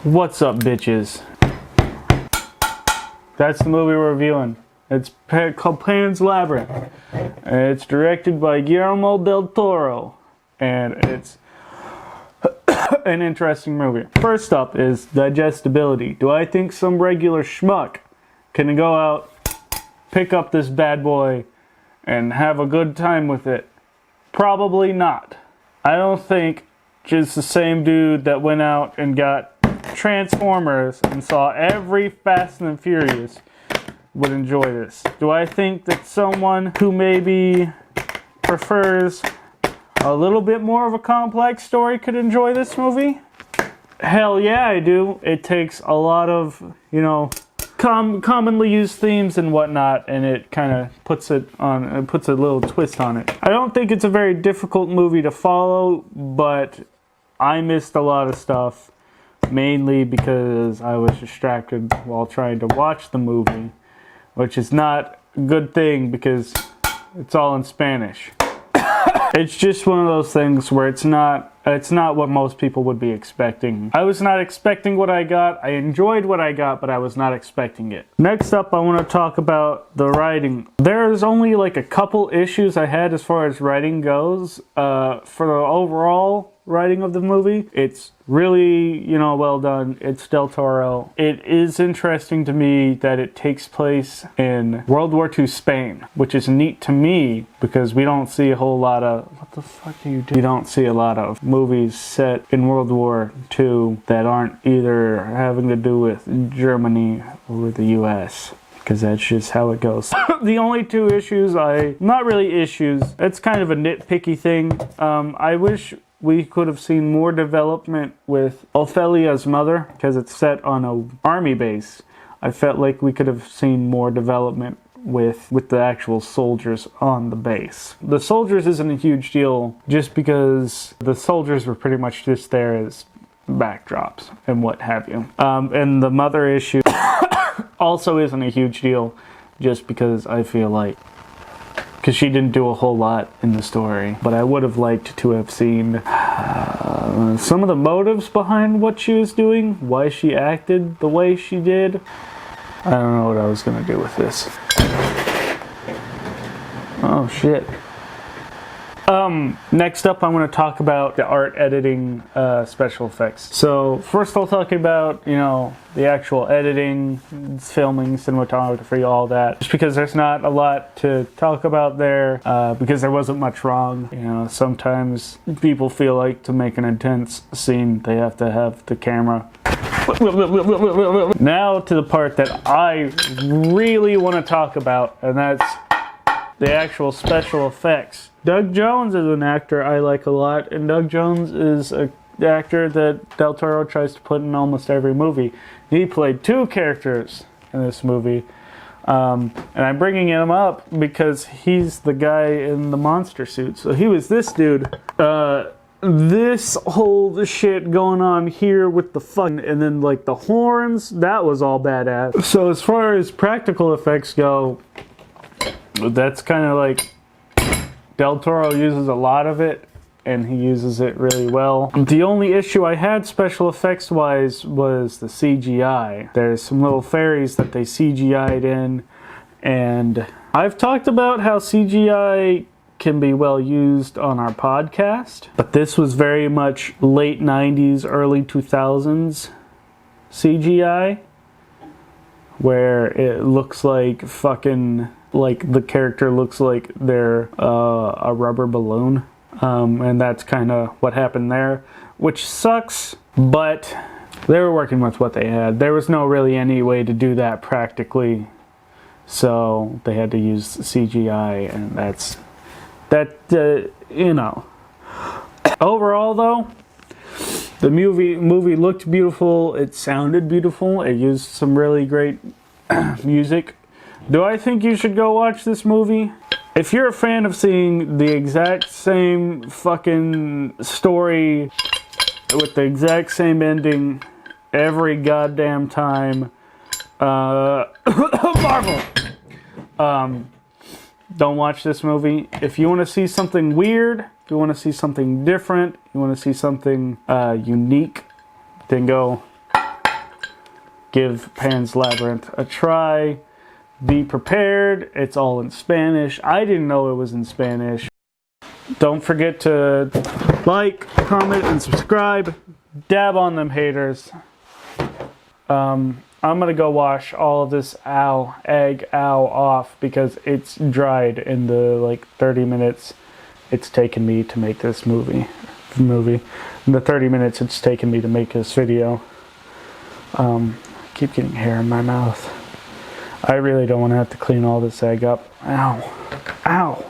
What's up, bitches? That's the movie we're reviewing. It's called Pan's Labyrinth. It's directed by Guillermo del Toro. And it's an interesting movie. First up is digestibility. Do I think some regular schmuck can go out, pick up this bad boy, and have a good time with it? Probably not. I don't think just the same dude that went out and got Transformers and saw every Fast and Furious would enjoy this. Do I think that someone who maybe prefers a little bit more of a complex story could enjoy this movie? Hell yeah, I do. It takes a lot of, commonly used themes and whatnot, and it kind of puts a little twist on it. I don't think it's a very difficult movie to follow, but I missed a lot of stuff, mainly because I was distracted while trying to watch the movie, which is not a good thing because it's all in Spanish. It's just one of those things where it's not what most people would be expecting. I was not expecting what I got. I enjoyed what I got, but I was not expecting it. Next up, I want to talk about the writing. There's only like a couple issues I had as far as writing goes. For the overall writing of the movie, it's really, well done. It's Del Toro. It is interesting to me that it takes place in World War II Spain, which is neat to me because we don't see a whole lot of, what the fuck do you do? You don't see a lot of movies set in World War II that aren't either having to do with Germany or the US. Because that's just how it goes. The only two issues not really issues, it's kind of a nitpicky thing. I wish we could have seen more development with Ophelia's mother, because it's set on an army base. I felt like we could have seen more development with the actual soldiers on the base. The soldiers isn't a huge deal, just because the soldiers were pretty much just there as backdrops and what have you. And the mother issue also isn't a huge deal, just because I feel like because she didn't do a whole lot in the story. But I would have liked to have seen some of the motives behind what she was doing, why she acted the way she did. I don't know what I was going to do with this. Oh, shit. Next up, I'm going to talk about the art editing, special effects. So first I'll talk about, the actual editing, filming, cinematography, all that. Just because there's not a lot to talk about there, because there wasn't much wrong. Sometimes people feel like to make an intense scene, they have to have the camera. Now to the part that I really want to talk about, and that's the actual special effects. Doug Jones is an actor I like a lot, and Doug Jones is an actor that Del Toro tries to put in almost every movie. He played two characters in this movie, and I'm bringing him up because he's the guy in the monster suit. So he was this dude. This whole shit going on here with the fun, and then like the horns, that was all badass. So as far as practical effects go, that's kind of like Del Toro uses a lot of it, and he uses it really well. The only issue I had special effects wise was the CGI. There's some little fairies that they CGI'd in, and I've talked about how CGI can be well used on our podcast, but this was very much late 90s, early 2000s CGI, where it looks like fucking, like the character looks like they're a rubber balloon, and that's kind of what happened there, which sucks, but they were working with what they had. There was no really any way to do that practically, so they had to use CGI, and that's Overall though, the movie looked beautiful, it sounded beautiful, it used some really great music. Do I think you should go watch this movie? If you're a fan of seeing the exact same fucking story with the exact same ending every goddamn time, Marvel, don't watch this movie. If you want to see something weird, if you want to see something different, you want to see something unique, then go give Pan's Labyrinth a try. Be prepared. It's all in Spanish. I didn't know it was in Spanish. Don't forget to like, comment, and subscribe. Dab on them haters. I'm gonna go wash all of this egg off because it's dried in the like 30 minutes it's taken me to make this movie. In the 30 minutes it's taken me to make this video. I keep getting hair in my mouth. I really don't want to have to clean all this egg up. Ow. Ow.